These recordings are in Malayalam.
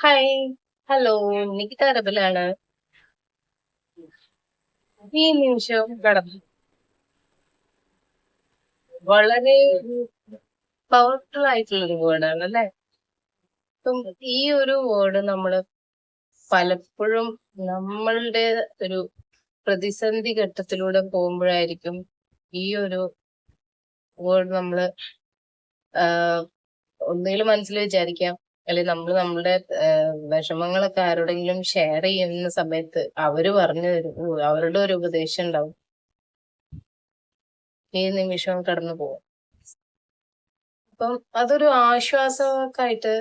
ഹായ്. ഹലോ. നികിത റബലാണ്. ഈ നിമിഷം കടന്നു വളരെ പവർഫുൾ ആയിട്ടുള്ള ഒരു വേർഡാണ് അല്ലെ. അപ്പം ഈ ഒരു വേർഡ് നമ്മള് പലപ്പോഴും നമ്മളുടെ ഒരു പ്രതിസന്ധി ഘട്ടത്തിലൂടെ പോകുമ്പോഴായിരിക്കും ഈ ഒരു വേർഡ് നമ്മള് ഒന്നുകിൽ മനസ്സിൽ വിചാരിക്കാം, അല്ലെങ്കിൽ നമ്മൾ നമ്മുടെ വിഷമങ്ങളൊക്കെ ആരോടെങ്കിലും ഷെയർ ചെയ്യുന്ന സമയത്ത് അവര് പറഞ്ഞു തരും, അവരുടെ ഒരു ഉപദേശം ഉണ്ടാവും, ഈ നിമിഷം കടന്നു പോകും. അപ്പം അതൊരു ആശ്വാസമൊക്കെ ആയിട്ട്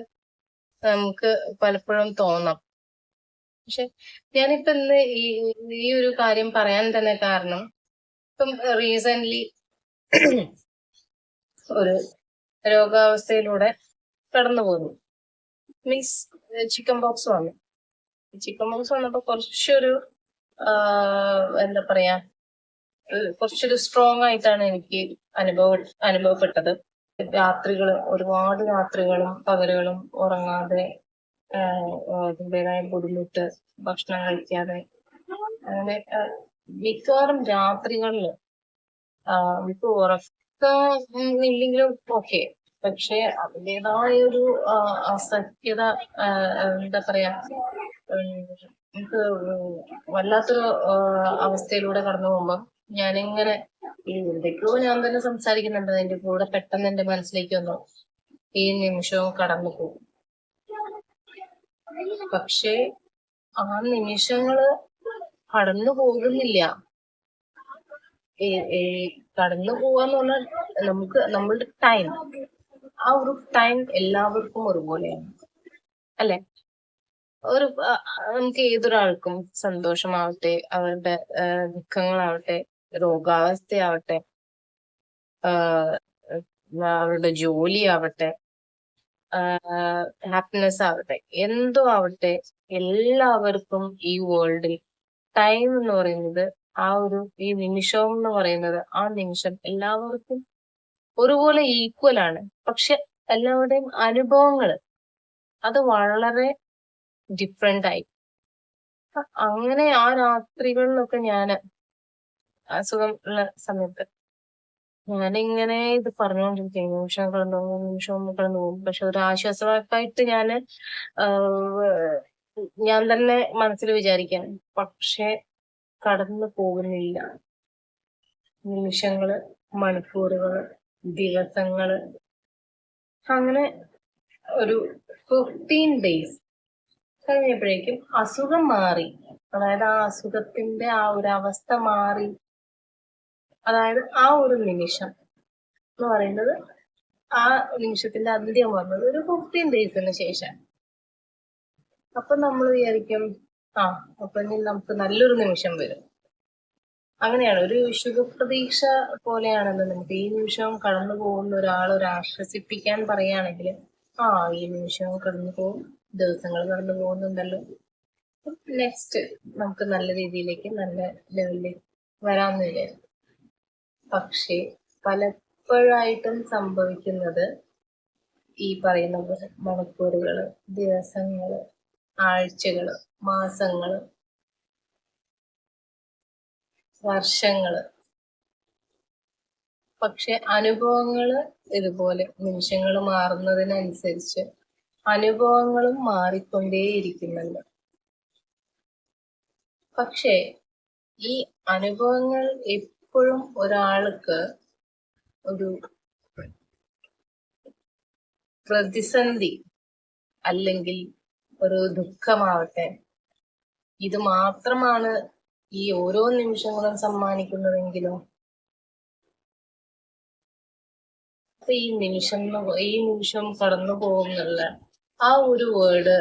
നമുക്ക് പലപ്പോഴും തോന്നാം. പക്ഷെ ഞാനിപ്പോ ഇന്ന് ഈ ഒരു കാര്യം പറയാൻ തന്നെ കാരണം, ഇപ്പം റീസെന്റ് ഒരു രോഗാവസ്ഥയിലൂടെ കടന്നു പോകുന്നു. മീൻസ് ചിക്കൻ ബോക്സ് വന്നു. ചിക്കൻ ബോക്സ് വന്നപ്പോ കുറച്ചൊരു എന്താ പറയാ, കുറച്ചൊരു സ്ട്രോങ് ആയിട്ടാണ് എനിക്ക് അനുഭവപ്പെട്ടത്. ഒരുപാട് രാത്രികളും പകലുകളും ഉറങ്ങാതെ, അതിൻ്റെതായ ബുദ്ധിമുട്ട്, ഭക്ഷണം കഴിക്കാതെ, അങ്ങനെ മിക്കവാറും രാത്രികളില് ഇപ്പൊ ഉറക്കം ഇല്ലെങ്കിലും ഓക്കെ, പക്ഷെ അതിൻ്റെതായ ഒരു അസഹ്യത, എന്താ പറയാ, നമുക്ക് വല്ലാത്തൊരു അവസ്ഥയിലൂടെ കടന്നു പോകുമ്പോ ഞാനിങ്ങനെ എന്തൊക്കെയോ ഞാൻ തന്നെ സംസാരിക്കുന്നുണ്ട്, അതിന്റെ കൂടെ പെട്ടെന്ന് എന്റെ മനസ്സിലേക്ക് വന്നു, ഈ നിമിഷവും കടന്നു പോകും. പക്ഷേ ആ നിമിഷങ്ങള് കടന്നു പോകുന്നില്ല. കടന്നു പോവാന്ന് പറഞ്ഞാൽ നമ്മളുടെ ടൈം, ആ ഒരു ടൈം എല്ലാവർക്കും ഒരുപോലെയാണ് അല്ലെ. ഒരു നമുക്ക് ഏതൊരാൾക്കും സന്തോഷമാവട്ടെ, അവരുടെ ദുഃഖങ്ങളാവട്ടെ, രോഗാവസ്ഥയാവട്ടെ, അവരുടെ ജോലിയാവട്ടെ, ഹാപ്പിനെസ് ആവട്ടെ, എന്തോ ആവട്ടെ, എല്ലാവർക്കും ഈ വേൾഡിൽ ടൈം എന്ന് പറയുന്നത്, ഈ നിമിഷം എന്ന് പറയുന്നത്, ആ നിമിഷം എല്ലാവർക്കും ഒരുപോലെ ഈക്വൽ ആണ്. പക്ഷെ എല്ലാവരുടെയും അനുഭവങ്ങൾ അത് വളരെ ഡിഫറെന്റ് ആയി. അങ്ങനെ ആ രാത്രികളിലൊക്കെ അസുഖം ഉള്ള സമയത്ത് ഞാനിങ്ങനെ ഇത് പറഞ്ഞുകൊണ്ടിരിക്കും, നിമിഷം കടന്നു പോകും, നിമിഷം കടന്നു പോകും. പക്ഷെ ഒരു ആശ്വാസവാക്കായിട്ട് ഞാൻ തന്നെ മനസ്സിൽ വിചാരിക്കാൻ, പക്ഷെ കടന്നു പോകുന്നില്ല. നിമിഷങ്ങള്, മണിക്കൂറുകള്, ദിവസങ്ങള്, അങ്ങനെ ഒരു 15 ഡേയ്സ് കഴിഞ്ഞപ്പോഴേക്കും അസുഖം മാറി. അതായത് ആ അസുഖത്തിന്റെ ആ ഒരു അവസ്ഥ മാറി. അതായത് ആ ഒരു നിമിഷം എന്ന് പറയുന്നത്, ആ നിമിഷത്തിന്റെ അന്ത്യം വന്നത് ഒരു 15 ഡേയ്സിന് ശേഷം. അപ്പൊ നമ്മൾ വിചാരിക്കും, അപ്പൊ ഇനി നമുക്ക് നല്ലൊരു നിമിഷം വരും. അങ്ങനെയാണ്, ഒരു ശുഭപ്രതീക്ഷ പോലെയാണല്ലോ നമുക്ക് ഈ നിമിഷം കടന്നു പോകുന്ന ഒരു ആശ്വസിപ്പിക്കാൻ പറയുകയാണെങ്കിൽ, ഈ നിമിഷം കടന്നു പോകും, ദിവസങ്ങൾ കടന്നു പോകുന്നുണ്ടല്ലോ, നെക്സ്റ്റ് നമുക്ക് നല്ല രീതിയിലേക്ക്, നല്ല ലെവലിലേക്ക് വരാമെന്ന് വിചാരിക്കും. പക്ഷേ പലപ്പോഴായിട്ടും സംഭവിക്കുന്നത്, ഈ പറയുന്ന മണിക്കൂറുകള്, ദിവസങ്ങള്, ആഴ്ചകള്, മാസങ്ങള്, വർഷങ്ങള്. പക്ഷെ അനുഭവങ്ങള് ഇതുപോലെ നിമിഷങ്ങൾ മാറുന്നതിനനുസരിച്ച് അനുഭവങ്ങളും മാറിക്കൊണ്ടേയിരിക്കുന്നുണ്ട്. പക്ഷെ ഈ അനുഭവങ്ങൾ എപ്പോഴും ഒരാൾക്ക് ഒരു പ്രതിസന്ധി അല്ലെങ്കിൽ ഒരു ദുഃഖമാവട്ടെ, ഇത് മാത്രമാണ് ഈ ഓരോ നിമിഷങ്ങളും സമ്മാനിക്കുന്നതെങ്കിലും, ഈ നിമിഷം കടന്നു പോകുന്നുള്ള ആ ഒരു വേർഡ്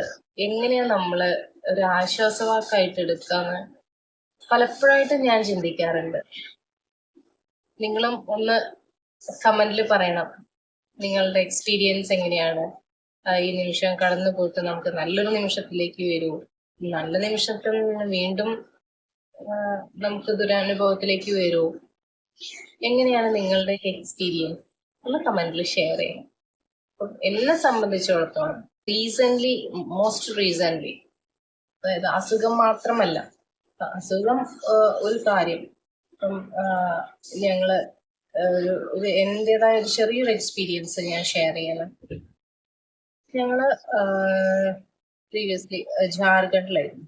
എങ്ങനെയാ നമ്മള് ഒരു ആശ്വാസവാക്കായിട്ട് എടുക്കാന്ന് പലപ്പോഴായിട്ട് ഞാൻ ചിന്തിക്കാറുണ്ട്. നിങ്ങളും ഒന്ന് കമന്റിൽ പറയണം, നിങ്ങളുടെ എക്സ്പീരിയൻസ് എങ്ങനെയാണ്. ഈ നിമിഷം കടന്നു പോയിട്ട് നമുക്ക് നല്ലൊരു നിമിഷത്തിലേക്ക് വരൂ, നല്ല നിമിഷത്തിൽ നിന്ന് വീണ്ടും നമുക്ക് ദുരനുഭവത്തിലേക്ക് വരൂ. എങ്ങനെയാണ് നിങ്ങളുടെ എക്സ്പീരിയൻസ് ഒന്ന് കമന്റിൽ ഷെയർ ചെയ്യണം. എന്നെ സംബന്ധിച്ചിടത്തോളം റീസെന്റ് മോസ്റ്റ് റീസെന്റ്, അതായത് അസുഖം മാത്രമല്ല, അസുഖം ഒരു കാര്യം. ഇപ്പം ഞങ്ങള് ഒരു എന്റേതായ ഒരു ചെറിയൊരു എക്സ്പീരിയൻസ് ഞാൻ ഷെയർ ചെയ്യണം. ഞങ്ങള് പ്രീവിയസ്ലി ജാർഖണ്ഡിലായിരുന്നു.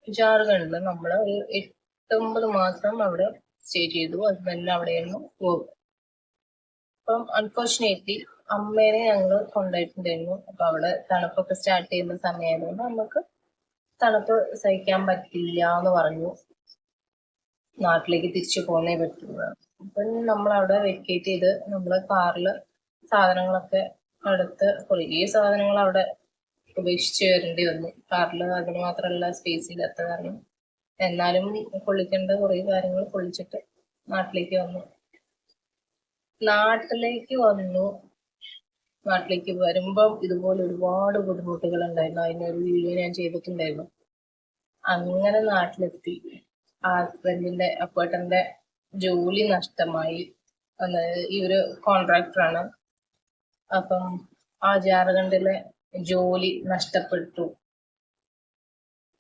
ജാർഖണ്ഡില് നമ്മള് ഒരു 8-9 മാസം അവിടെ സ്റ്റേ ചെയ്തു. ഹസ്ബൻഡിന് അവിടെയായിരുന്നു വർക്ക്. അപ്പം അൺഫോർച്ചുനേറ്റ്ലി അമ്മേനെ ഞങ്ങൾ കൊണ്ടുപോയിട്ടുണ്ടായിരുന്നു. അപ്പൊ അവിടെ തണുപ്പൊക്കെ സ്റ്റാർട്ട് ചെയ്യുന്ന സമയമായതുകൊണ്ട് നമുക്ക് തണുപ്പ് സഹിക്കാൻ പറ്റില്ല എന്ന് പറഞ്ഞു. നാട്ടിലേക്ക് തിരിച്ചു പോന്നേ പറ്റുള്ളൂ. അപ്പം നമ്മൾ അവിടെ വെക്കേറ്റ് ചെയ്ത് നമ്മള് കാറില് സാധനങ്ങളൊക്കെ അടുത്ത് കുറേ സാധനങ്ങൾ അവിടെ ഉപേക്ഷിച്ച് വരേണ്ടി വന്നു. കാറിൽ അതിന് മാത്രമല്ല സ്പേസ് ഇല്ലാത്ത കാരണം. എന്നാലും പൊളിക്കേണ്ട കുറേ കാര്യങ്ങൾ പൊളിച്ചിട്ട് നാട്ടിലേക്ക് വന്നു. നാട്ടിലേക്ക് വരുമ്പം ഇതുപോലെ ഒരുപാട് ബുദ്ധിമുട്ടുകൾ ഉണ്ടായിരുന്നു. അതിനൊരു വീഡിയോ ഞാൻ ചെയ്തിട്ടുണ്ടായിരുന്നു. അങ്ങനെ നാട്ടിലെത്തി. ഹസ്ബൻഡിന്റെ അപ്പേട്ടന്റെ ജോലി നഷ്ടമായി. ഈ ഒരു കോൺട്രാക്ടറാണ്. അപ്പം ആ ജാർഖണ്ഡിലെ ജോലി നഷ്ടപ്പെട്ടു.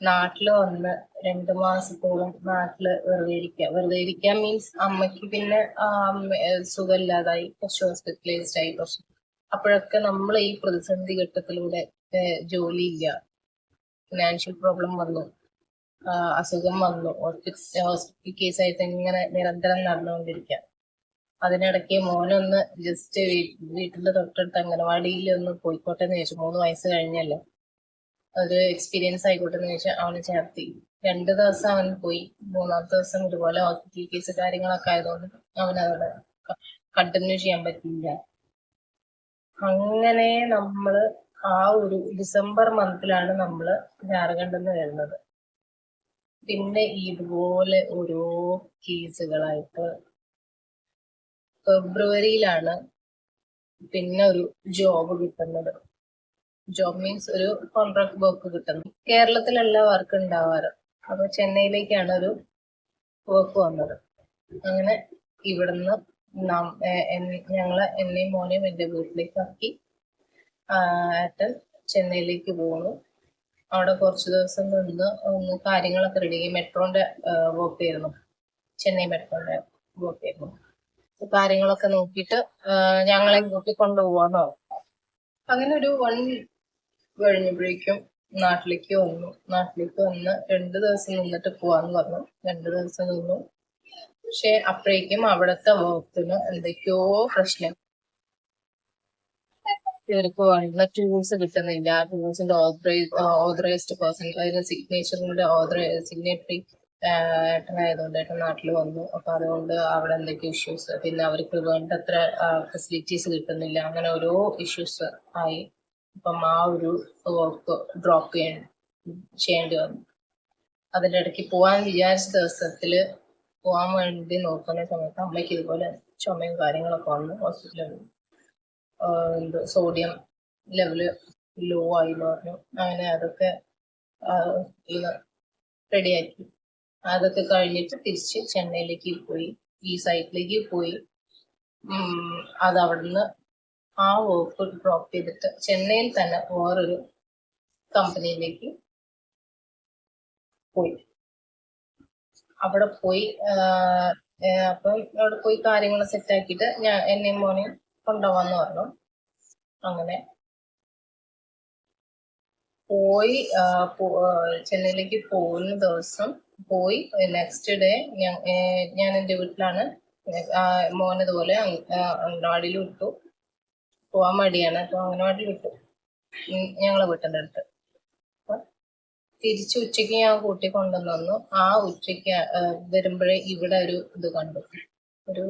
നാട്ടില് വന്ന് 2 മാസത്തോളം നാട്ടില് വെറുതെ ഇരിക്കുക മീൻസ് അമ്മയ്ക്ക് പിന്നെ സുഖമില്ലാതായി, കുറച്ച് ഹോസ്പിറ്റലൈസ്ഡ് ആയി. കുറച്ച് അപ്പോഴൊക്കെ നമ്മൾ ഈ പ്രതിസന്ധി ഘട്ടത്തിലൂടെ ജോലിയില്ല, ഫിനാൻഷ്യൽ പ്രോബ്ലം വന്നു, അസുഖം വന്നു, ഹോസ്പിറ്റൽ കേസായിട്ട് ഇങ്ങനെ നിരന്തരം നടന്നുകൊണ്ടിരിക്കുക. അതിനിടയ്ക്ക് മോനൊന്ന് ജസ്റ്റ് വീട്ടിന്റെ തൊട്ടടുത്ത് അംഗനവാടിയിൽ ഒന്ന് പോയിക്കോട്ടെ എന്ന് ചോദിച്ചു. 3 വയസ്സ് കഴിഞ്ഞല്ലോ, ഒരു എക്സ്പീരിയൻസ് ആയിക്കോട്ടെ എന്ന് ചോദിച്ചാൽ അവന് ചേർത്തി. 2 ദിവസം അവൻ പോയി. 3-ാമത്തെ ദിവസം ഇതുപോലെ ഹോസ്പിറ്റൽ കേസ് കാര്യങ്ങളൊക്കെ ആയതുകൊണ്ട് അവനവിടെ കണ്ടിന്യൂ ചെയ്യാൻ പറ്റില്ല. അങ്ങനെ നമ്മള് ആ ഒരു ഡിസംബർ മന്തിലാണ് നമ്മള് ജാർഖണ്ഡിൽ നിന്ന് വരുന്നത്. പിന്നെ ഇതുപോലെ ഓരോ കേസുകളായിട്ട് ഫെബ്രുവരിയിലാണ് പിന്നെ ഒരു ജോബ് കിട്ടുന്നത്. ജോബ് മീൻസ് ഒരു കോൺട്രാക്ട് വർക്ക് കിട്ടുന്നു. കേരളത്തിലല്ല വർക്ക് ഉണ്ടാവാറ്. അപ്പൊ ചെന്നൈയിലേക്കാണ് ഒരു വർക്ക് വന്നത്. അങ്ങനെ ഇവിടുന്ന് എന്നെയും മോനെയും എന്റെ വീട്ടിലേക്ക് ആക്കി ഏട്ടൻ ചെന്നൈയിലേക്ക് പോകുന്നു. അവിടെ കുറച്ച് ദിവസം നിന്ന് കാര്യങ്ങളൊക്കെ റെഡി ആയി. മെട്രോന്റെ വർക്ക് ആയിരുന്നു, ചെന്നൈ മെട്രോന്റെ വർക്ക് ആയിരുന്നു. കാര്യങ്ങളൊക്കെ നോക്കിയിട്ട് ഞങ്ങളെ കൂട്ടിക്കൊണ്ടുപോവാന്നോ. അങ്ങനെ ഒരു 1 കഴിഞ്ഞപ്പോഴേക്കും നാട്ടിലേക്ക് വന്നു. നാട്ടിലേക്ക് വന്ന് 2 ദിവസം നിന്നിട്ട് പോവാന്ന് പറഞ്ഞു. 2 ദിവസം നിന്നു. പക്ഷെ അപ്പോഴേക്കും അവിടുത്തെ വർക്കിന് എന്തൊക്കെയോ പ്രശ്നം. ഇവർക്ക് വേണ്ട ടൂൾസ് കിട്ടുന്നില്ല. ടൂൾസിന്റെ ഓതറൈസ്ഡ് പേഴ്സൺ, അതിന് സിഗ്നേച്ചറിന്റെ സിഗ്നേറ്ററി ഏട്ടനായതുകൊണ്ട് ഏട്ടൻ നാട്ടിൽ വന്നു. അപ്പൊ അതുകൊണ്ട് അവിടെ എന്തൊക്കെയോ ഇഷ്യൂസ്, പിന്നെ അവർക്ക് വേണ്ടത്ര ഫെസിലിറ്റീസ് കിട്ടുന്നില്ല. അങ്ങനെ ഓരോ ഇഷ്യൂസ് ആയി. അപ്പം ആ ഒരു വർക്ക് ഡ്രോപ്പ് ചെയ്യേണ്ടി വന്നു. അതിന്റെ ഇടയ്ക്ക് പോവാൻ വിചാരിച്ച ദിവസത്തില് പോവാൻ വേണ്ടി നോക്കുന്ന സമയത്ത് അമ്മയ്ക്ക് ഇതുപോലെ ചുമയും കാര്യങ്ങളൊക്കെ വന്നു. ഹോസ്പിറ്റലിൽ സോഡിയം ലെവല് ലോ ആയി എന്ന് പറഞ്ഞു. അങ്ങനെ അതൊക്കെ റെഡിയാക്കി. അതൊക്കെ കഴിഞ്ഞിട്ട് തിരിച്ച് ചെന്നൈയിലേക്ക് പോയി, ഈ സൈറ്റിലേക്ക് പോയി. അത് അവിടുന്ന് ആ വർക്ക് ഡ്രോപ്പ് ചെയ്തിട്ട് ചെന്നൈയിൽ തന്നെ വേറൊരു കമ്പനിയിലേക്ക് പോയി. അവിടെ പോയി അപ്പം അവിടെ പോയി കാര്യങ്ങൾ സെറ്റ് ആക്കിയിട്ട് എന്നെയും മോനെയും കൊണ്ടുപോവാന്ന് പറഞ്ഞു. അങ്ങനെ പോയി. ചെന്നൈയിലേക്ക് പോകുന്ന ദിവസം പോയി. നെക്സ്റ്റ് ഡേ ഞാൻ എൻ്റെ വീട്ടിലാണ്. മോനതുപോലെ അംഗനവാടിയിൽ വിട്ടു. പോവാൻ മടിയാണ്, അപ്പൊ അംഗനവാടിയിൽ വിട്ടു ഞങ്ങളെ വീട്ടിൻ്റെ അടുത്ത്. അപ്പൊ തിരിച്ച് ഉച്ചയ്ക്ക് ഞാൻ കൂട്ടി കൊണ്ടുവന്നു. ആ ഉച്ചയ്ക്ക് വരുമ്പോഴേ ഇവിടെ ഒരു ഇത് കണ്ടു, ഒരു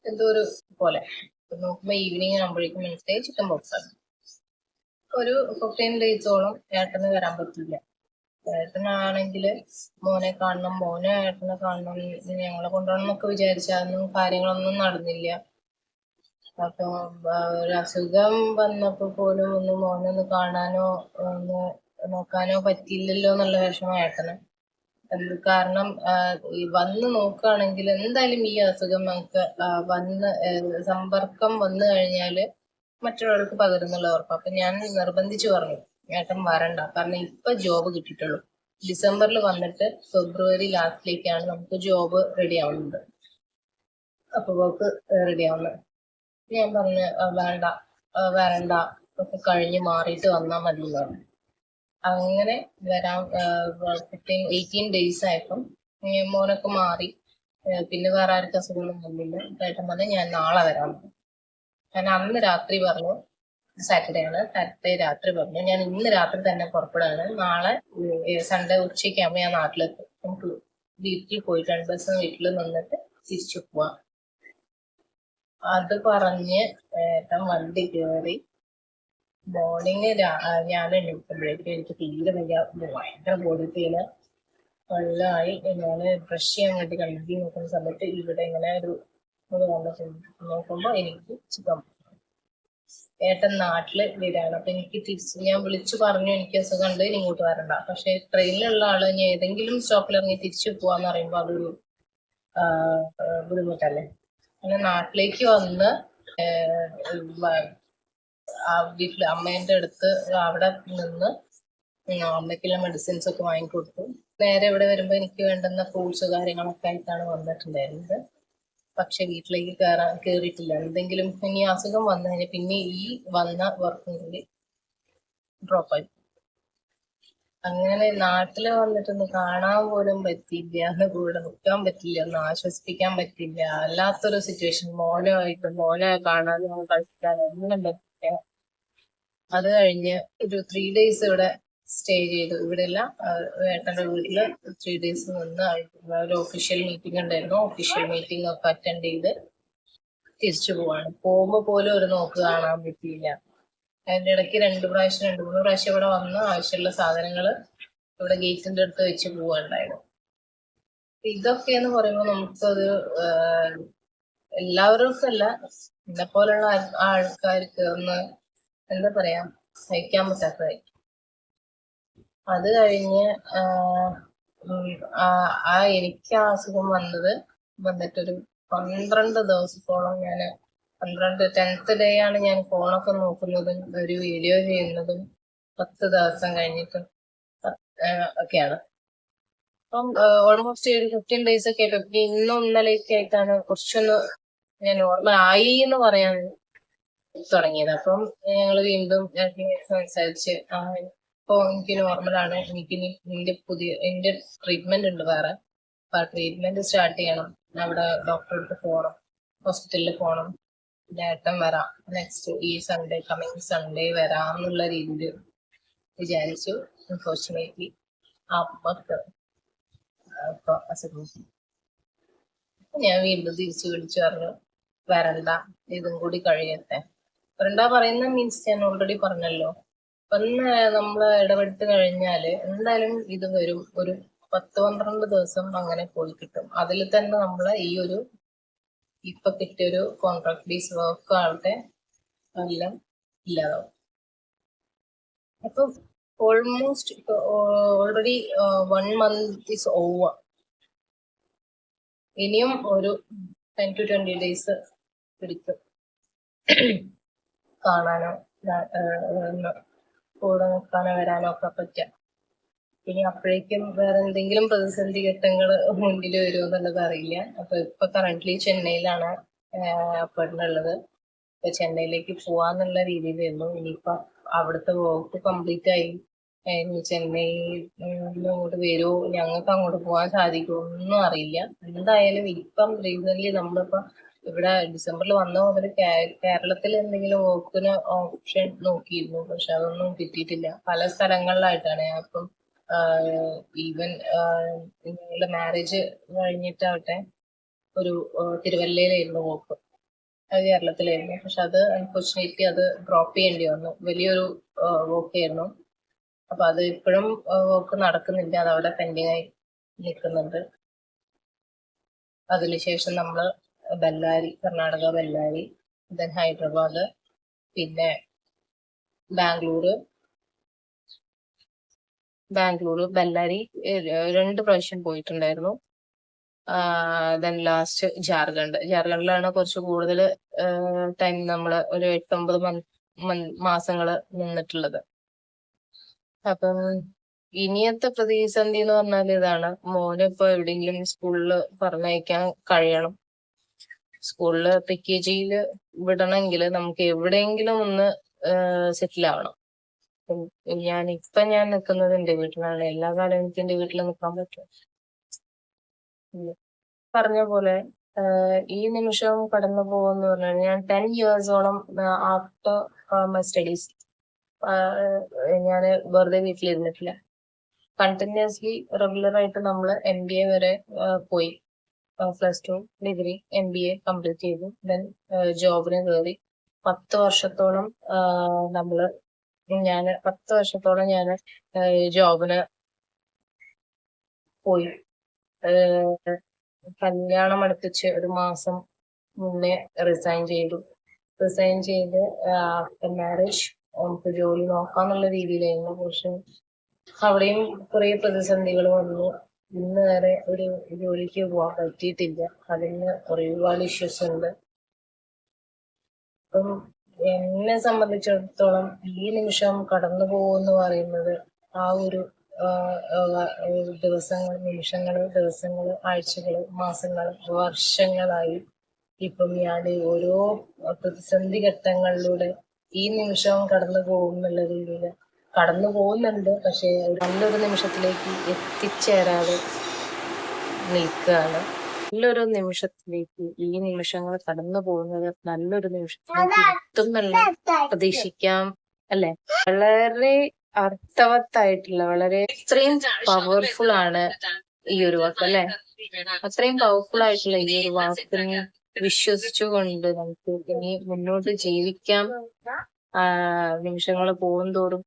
എന്തോ ഒരു പോലെ. നോക്കുമ്പോ ഈവനിങ് ആകുമ്പോഴേക്കും മനസ്സിലായി ചിക്കൻ ബോക്സ് ആണ്. ഒരു 15 ഡേയ്സോളം ഏട്ടന് വരാൻ പറ്റില്ല. ഏട്ടനാണെങ്കില് മോനെ കാണണം, മോനെ ഏട്ടനെ കാണണം, ഞങ്ങളെ കൊണ്ടുപോകണം എന്നൊക്കെ വിചാരിച്ചാലും കാര്യങ്ങളൊന്നും നടന്നില്ല. അപ്പൊ ഒരു അസുഖം വന്നപ്പോ പോലും ഒന്ന് മോനെ ഒന്ന് കാണാനോ ഒന്ന് നോക്കാനോ പറ്റിയില്ലല്ലോ എന്നുള്ള വിഷമം ഏട്ടന്. കാരണം വന്ന് നോക്കുകയാണെങ്കിൽ എന്തായാലും ഈ അസുഖം നമുക്ക് സമ്പർക്കം വന്നു കഴിഞ്ഞാല് മറ്റുള്ളവർക്ക് പകരുന്നുള്ള ഉറപ്പ്. അപ്പൊ ഞാൻ നിർബന്ധിച്ചു പറഞ്ഞു ഏട്ടൻ വരണ്ട, കാരണം ഇപ്പൊ ജോബ് കിട്ടിയിട്ടുള്ളൂ. ഡിസംബറിൽ വന്നിട്ട് ഫെബ്രുവരി ലാസ്റ്റിലേക്കാണ് നമുക്ക് ജോബ് റെഡി ആവുന്നത്, അപ്പൊ വർക്ക് റെഡി ആവുന്നത്. ഞാൻ പറഞ്ഞു വേണ്ട, വരണ്ട, ഒക്കെ കഴിഞ്ഞ് മാറിയിട്ട് വന്നാൽ മതി എന്ന് പറഞ്ഞു. അങ്ങനെ വരാൻ 18 days ആയപ്പം മോനൊക്കെ മാറി, പിന്നെ വേറെ ആർക്കും അസുഖമൊന്നും വന്നില്ല. ഏട്ടൻ പറഞ്ഞു ഞാൻ നാളെ വരാം. ഞാൻ അന്ന് രാത്രി പറഞ്ഞു, സാറ്റർഡേ ആണ്, സാറ്റർഡേ രാത്രി പറഞ്ഞു ഞാൻ ഇന്ന് രാത്രി തന്നെ പുറപ്പെടുകയാണ്, നാളെ സൺഡേ ഉച്ചയ്ക്കാകുമ്പോൾ ഞാൻ നാട്ടിലെത്തും, നമുക്ക് വീട്ടിൽ പോയിട്ട് 2 ദിവസം വീട്ടിൽ നിന്നിട്ട് തിരിച്ചു പോവാം. അത് പറഞ്ഞ് ഏട്ടൻ വണ്ടി കയറി. മോർണിംഗ് ഞാൻ എണീക്കുമ്പോഴേക്കും എനിക്ക് തീരെ വയ്യ, ഭയങ്കര ബോഡി പെയിന് വെള്ളമായി. ഞാൻ ബ്രഷ് ചെയ്യാൻ വേണ്ടി കഴുകി നോക്കുന്ന സമയത്ത് ഇവിടെ ഇങ്ങനെ ഒരു നോക്കുമ്പോൾ എനിക്ക് സുഖം. ഏട്ടൻ നാട്ടില് വരികയാണ്. അപ്പൊ എനിക്ക് തിരിച്ച് ഞാൻ വിളിച്ചു പറഞ്ഞു എനിക്ക് അസുഖം ഉണ്ട്, ഇനി ഇങ്ങോട്ട് വരണ്ട. പക്ഷെ ട്രെയിനിലുള്ള ആള് ഇനി ഏതെങ്കിലും സ്റ്റോപ്പിൽ ഇറങ്ങി തിരിച്ചു പോവാന്ന് പറയുമ്പോ അതൊരു ബുദ്ധിമുട്ടല്ലേ. അങ്ങനെ നാട്ടിലേക്ക് വന്ന് വീട്ടില് അമ്മേന്റെ അടുത്ത് അവിടെ നിന്ന് അമ്മയ്ക്കുള്ള മെഡിസിൻസ് ഒക്കെ വാങ്ങിക്കൊടുത്തു. നേരെ ഇവിടെ വരുമ്പോ എനിക്ക് വേണ്ടുന്ന ഫ്രൂട്ട്സ് കാര്യങ്ങളൊക്കെ ആയിട്ടാണ് വന്നിട്ടുണ്ടായിരുന്നത്. പക്ഷെ വീട്ടിലേക്ക് കേറിയിട്ടില്ല. എന്തെങ്കിലും ഇനി അസുഖം വന്നു കഴിഞ്ഞാൽ പിന്നെ ഈ വന്ന വർക്കും കൂടി ഡ്രോപ്പ് ആയി. അങ്ങനെ നാട്ടില് വന്നിട്ടൊന്ന് കാണാൻ പോലും പറ്റിയില്ല, ഒന്ന് കൂടെ നിൽക്കാൻ പറ്റില്ല, ഒന്ന് ആശ്വസിപ്പിക്കാൻ പറ്റില്ല. അല്ലാത്തൊരു സിറ്റുവേഷൻ. മോനെ കാണാതെ കളിക്കാൻ ഒന്നും പറ്റില്ല. അത് കഴിഞ്ഞ് ഒരു 3 days ഇവിടെ സ്റ്റേ ചെയ്തു. ഇവിടെ അല്ല, ഏട്ടന്റെ വീട്ടില് 3 days നിന്ന് ഒരു ഒഫീഷ്യൽ മീറ്റിംഗ് ഉണ്ടായിരുന്നു. ഒഫീഷ്യൽ മീറ്റിംഗ് ഒക്കെ അറ്റൻഡ് ചെയ്ത് തിരിച്ചു പോവാണ്. പോകുമ്പോ പോലും ഒരു നോക്ക് കാണാൻ പറ്റിയില്ല. അതിന്റെ ഇടയ്ക്ക് 2 പ്രാവശ്യം 2-3 പ്രാവശ്യം ഇവിടെ വന്ന് ആവശ്യമുള്ള സാധനങ്ങള് ഇവിടെ ഗേറ്റിന്റെ അടുത്ത് വെച്ച് പോവാണ്ടായിരുന്നു. ഇതൊക്കെ എന്ന് പറയുമ്പോൾ നമുക്കത് എല്ലാവർക്കും അല്ല, എന്നെ പോലുള്ള ആൾക്കാർക്ക് ഒന്ന് എന്താ പറയാ സഹിക്കാൻ പറ്റാത്തതായി. അത് കഴിഞ്ഞ് എനിക്ക് ആ അസുഖം വന്നിട്ടൊരു 12 ദിവസത്തോളം ഞാൻ 10th day ആണ് ഞാൻ ഫോണൊക്കെ നോക്കുന്നതും ഒരു വീഡിയോ ചെയ്യുന്നതും 10 ദിവസം കഴിഞ്ഞിട്ട് ഒക്കെയാണ്. അപ്പം ഓൾമോസ്റ്റ് ഒരു 15 days ഒക്കെ ആയിട്ട് ഇന്നും ഇന്നലെയൊക്കെ ആയിട്ടാണ് കുറച്ചൊന്ന് ഞാൻ നോർമൽ ആയി എന്ന് പറയാൻ തുടങ്ങിയത്. അപ്പം ഞങ്ങൾ വീണ്ടും സംസാരിച്ച് ഇപ്പൊ എനിക്ക് നോർമലാണ്, എനിക്ക് എന്റെ ട്രീറ്റ്മെന്റ് ഉണ്ട് വേറെ, അപ്പൊ ആ ട്രീറ്റ്മെന്റ് സ്റ്റാർട്ട് ചെയ്യണം, അവിടെ ഡോക്ടറെ അടുത്ത് പോകണം, ഹോസ്പിറ്റലിൽ പോകണം, ഏട്ടൻ വരാം, നെക്സ്റ്റ് ഈ സൺഡേ കമ്മിങ് സൺഡേ വരാം എന്നുള്ള രീതിയിൽ വിചാരിച്ചു. അൺഫോർച്ചുനേറ്റ്ലി അമ്മക്ക് ഇപ്പൊ അസുഖം. ഞാൻ വീണ്ടും തിരിച്ചു വിളിച്ചു പറഞ്ഞു വരണ്ട, ഇതും കൂടി കഴിയട്ടെ. വരണ്ട പറയുന്ന മീൻസ് ഞാൻ ഓൾറെഡി പറഞ്ഞല്ലോ, ഒന്ന് നമ്മള് ഇടപെട്ട് കഴിഞ്ഞാല് എന്തായാലും ഇത് വരും. ഒരു 10-12 ദിവസം അങ്ങനെ പോയി കിട്ടും. അതിൽ തന്നെ നമ്മള് ഈ ഒരു ഇപ്പൊ കിട്ടിയൊരു കോൺട്രാക്ട് ബേസ് വർക്ക് ആവട്ടെ എല്ലാം ഇല്ലാതാവും. അപ്പൊ almost already 1 month is over. ഇനിയും ഒരു 10 to 20 days പിടിക്കും കാണാനോ കൂടെ നിൽക്കാനോ വരാനോ ഒക്കെ പറ്റാം. ഇനി അപ്പോഴേക്കും വേറെ എന്തെങ്കിലും പ്രതിസന്ധി ഘട്ടങ്ങൾ മുന്നിൽ വരുമോ എന്നുള്ളത് അറിയില്ല. അപ്പൊ ഇപ്പൊ കറന്റ്ലി ചെന്നൈയിലാണ് അപ്പുള്ളത്. ഇപ്പൊ ചെന്നൈയിലേക്ക് പോവാന്നുള്ള രീതിയിലായിരുന്നു. ഇനിയിപ്പൊ അവിടുത്തെ വർക്ക് കംപ്ലീറ്റ് ആയി ചെന്നൈയിലോട്ട് വരുമോ, ഞങ്ങൾക്ക് അങ്ങോട്ട് പോകാൻ സാധിക്കുമോ ഒന്നും അറിയില്ല. എന്തായാലും ഇപ്പം റീസെന്റ് നമ്മളിപ്പോ ഇവിടെ ഡിസംബറിൽ വന്ന മുതൽ കേരളത്തിൽ എന്തെങ്കിലും വർക്കിന് ഓപ്ഷൻ നോക്കിയിരുന്നു, പക്ഷെ അതൊന്നും കിട്ടിയിട്ടില്ല. പല സ്ഥലങ്ങളിലായിട്ടാണ്. അപ്പം ഈവൻ നിങ്ങളുടെ മാരേജ് കഴിഞ്ഞിട്ടാവട്ടെ ഒരു തിരുവല്ലയിലായിരുന്നു വർക്ക്, അത് കേരളത്തിലായിരുന്നു. പക്ഷെ അത് അൺഫോർച്ചുനേറ്റ്ലി അത് ഡ്രോപ്പ് ചെയ്യേണ്ടി വന്നു. വലിയൊരു വർക്ക് ആയിരുന്നു. അപ്പൊ അത് ഇപ്പോഴും വർക്ക് നടക്കുന്നില്ല, അത് അവിടെ പെൻഡിങ് ആയി നിൽക്കുന്നുണ്ട്. അതിനുശേഷം നമ്മള് ബെല്ലാരി, കർണാടക ബെല്ലാരി, ദെൻ ഹൈദരാബാദ്, പിന്നെ ബാംഗ്ലൂര്, ബെല്ലാരി 2 പ്രാവശ്യം പോയിട്ടുണ്ടായിരുന്നു. ദെൻ ലാസ്റ്റ് ജാർഖണ്ഡിലാണ് കുറച്ച് കൂടുതൽ ടൈം നമ്മള് ഒരു 8-9 മാസങ്ങള് നിന്നിട്ടുള്ളത്. അപ്പം ഇനിയത്തെ പ്രതിസന്ധി എന്ന് പറഞ്ഞാൽ ഇതാണ്, മോനെ ഇപ്പൊ എവിടെയെങ്കിലും സ്കൂളില് പറഞ്ഞയക്കാൻ കഴിയണം. സ്കൂളില് PKG വിടണമെങ്കിൽ നമുക്ക് എവിടെയെങ്കിലും ഒന്ന് സെറ്റിൽ ആവണം. ഞാൻ നിൽക്കുന്നത് എന്റെ വീട്ടിലാണ്. എല്ലാ കാലവും എനിക്ക് എന്റെ വീട്ടിൽ നിൽക്കാൻ പറ്റും. പറഞ്ഞ പോലെ ഈ നിമിഷം കടന്നു പോകുമെന്ന് പറഞ്ഞാൽ ഞാൻ 10 ഇയേഴ്സോളം ആഫ്റ്റർ മൈ സ്റ്റഡീസ് ഞാൻ വെറുതെ വീട്ടിലിരുന്നിട്ടില്ല. കണ്ടിന്യൂസ്ലി റെഗുലർ ആയിട്ട് നമ്മൾ MBA വരെ പോയി. +2 ഡിഗ്രി MBA കംപ്ലീറ്റ് ചെയ്തു. ദെൻ ജോബിന് കയറി. 10 വർഷത്തോളം ഞാൻ ജോബിന് പോയി. കല്യാണം അടുപ്പിച്ച് ഒരു മാസം മുന്നേ റിസൈൻ ചെയ്ത് ആഫ്റ്റർ മാരേജ് നമുക്ക് ജോലി നോക്കാന്നുള്ള രീതിയിലായിരുന്നു. പക്ഷെ അവിടെയും കുറെ പ്രതിസന്ധികൾ വന്നു. ഇന്ന് വരെ ഒരു ജോലിക്ക് പോകാൻ പറ്റിയിട്ടില്ല. അതിന് ഒരുപാട് ഇഷ്യൂസ് ഉണ്ട്. അപ്പം എന്നെ സംബന്ധിച്ചിടത്തോളം ഈ നിമിഷം കടന്നു പോകുമെന്ന് പറയുന്നത് ആ ഒരു ദിവസങ്ങള്, ആഴ്ചകള്, മാസങ്ങള്, വർഷങ്ങളായി ഇപ്പം ഞാൻ ഓരോ പ്രതിസന്ധി ഘട്ടങ്ങളിലൂടെ ഈ നിമിഷം കടന്നു പോകും എന്നുള്ള രീതിയിൽ കടന്നു പോകുന്നുണ്ട്. പക്ഷെ നല്ലൊരു നിമിഷത്തിലേക്ക് എത്തിച്ചേരാതെ നിൽക്കുകയാണ്. നല്ലൊരു നിമിഷത്തിലേക്ക് ഈ നിമിഷങ്ങൾ കടന്നു പോകുന്നത് നല്ലൊരു നിമിഷത്തിലേക്ക് എത്തുന്നുള്ള പ്രതീക്ഷിക്കാം, അല്ലെ? വളരെ അർത്ഥവത്തായിട്ടുള്ള, വളരെ അത്രയും പവർഫുൾ ആണ് ഈ ഒരു വാക്ക്, അല്ലെ? അത്രയും പവർഫുൾ ആയിട്ടുള്ള ഈ ഒരു വാക്കിനെ വിശ്വസിച്ചുകൊണ്ട് നമുക്ക് ഇനി മുന്നോട്ട് ജീവിക്കാം. നിമിഷങ്ങൾ പോകുന്തോറും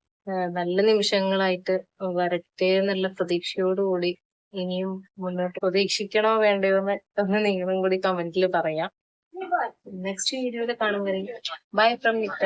നല്ല നിമിഷങ്ങളായിട്ട് വരട്ടെ എന്നുള്ള പ്രതീക്ഷയോടുകൂടി ഇനിയും മുന്നോട്ട് പ്രതീക്ഷിക്കണോ വേണ്ടയോ എന്ന് നിങ്ങളും കൂടി കമന്റിൽ പറയാം. നെക്സ്റ്റ് വീഡിയോയിൽ കാണും വരെ ബൈ ഫ്രം നിക്ക.